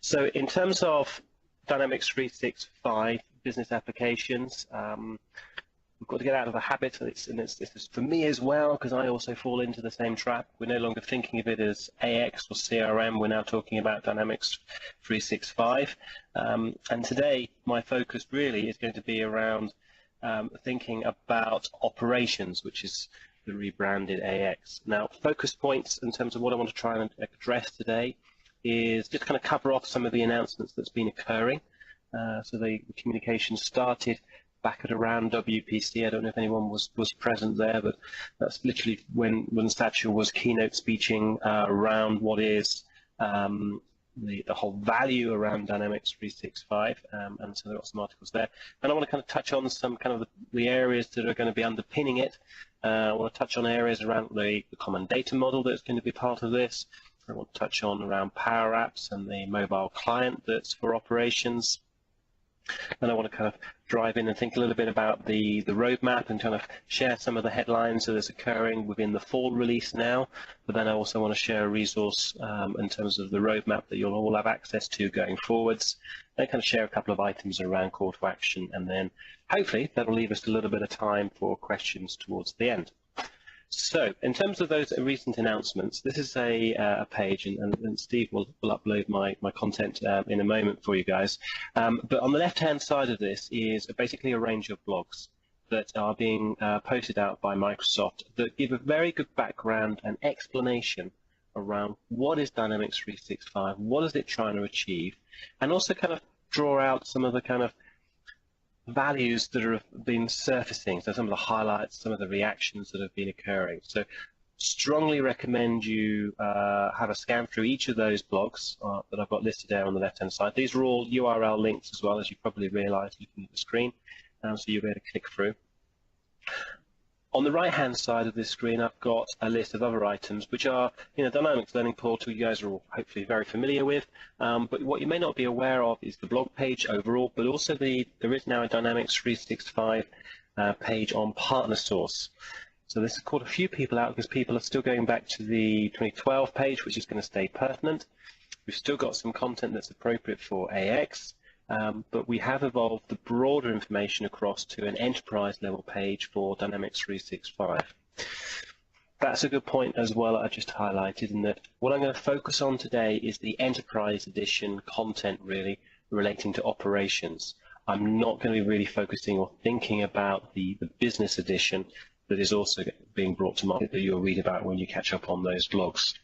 So in terms of Dynamics 365 business applications, we've got to get out of the habit, and it's for me as well, because I also fall into the same trap. We're no longer thinking of it as AX or CRM. We're now talking about Dynamics 365. And today, my focus really is going to be around thinking about operations, which is the rebranded AX. Now, focus points in terms of what I want to try and address today is just kind of cover off some of the announcements that's been occurring. So the communication started back at around WPC. I don't know if anyone was present there, but that's literally when Satya was keynote speaking around what is the whole value around Dynamics 365, and so there are some articles there. And I want to kind of touch on some kind of the areas that are going to be underpinning it. I want to touch on areas around the common data model that's going to be part of this. I want to touch on around Power Apps and the mobile client that's for operations. And I want to kind of drive in and think a little bit about the roadmap and kind of share some of the headlines that is occurring within the fall release now. But then I also want to share a resource in terms of the roadmap that you'll all have access to going forwards. And kind of share a couple of items around call to action, and then hopefully that'll leave us a little bit of time for questions towards the end. So, in terms of those recent announcements, this is a page, and Steve will upload my content in a moment for you guys. But on the left-hand side of this is basically a range of blogs that are being posted out by Microsoft that give a very good background and explanation around what is Dynamics 365, what is it trying to achieve, and also kind of draw out some of the kind of values that have been surfacing, so some of the highlights, some of the reactions that have been occurring. So strongly recommend you have a scan through each of those blogs that I've got listed there on the left hand side. These are all URL links as well, as you probably realize looking at the screen, so you'll be able to click through. On the right hand side of this screen, I've got a list of other items which are, Dynamics Learning Portal you guys are all hopefully very familiar with, but what you may not be aware of is the blog page overall, but also there is now a Dynamics 365 page on Partner Source. So this has caught a few people out because people are still going back to the 2012 page, which is going to stay pertinent. We've still got some content that's appropriate for AX, but we have evolved the broader information across to an enterprise level page for Dynamics 365. That's a good point as well I just highlighted, in that what I'm going to focus on today is the enterprise edition content really relating to operations. I'm not going to be really focusing or thinking about the business edition that is also being brought to market that you'll read about when you catch up on those blogs.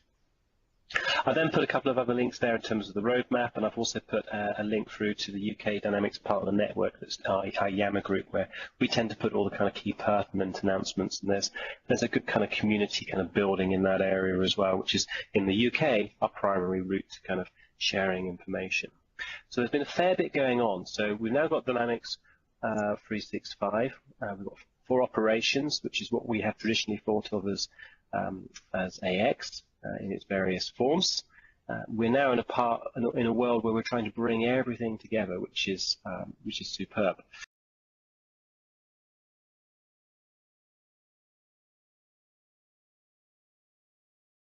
I then put a couple of other links there in terms of the roadmap, and I've also put a link through to the UK Dynamics Partner Network, that's our Yammer group, where we tend to put all the kind of key pertinent announcements, and there's a good kind of community kind of building in that area as well, which is in the UK our primary route to kind of sharing information. So there's been a fair bit going on. So we've now got Dynamics 365. We've got for operations, which is what we have traditionally thought of as AX. In its various forms. We're now in a world where we're trying to bring everything together, which is superb.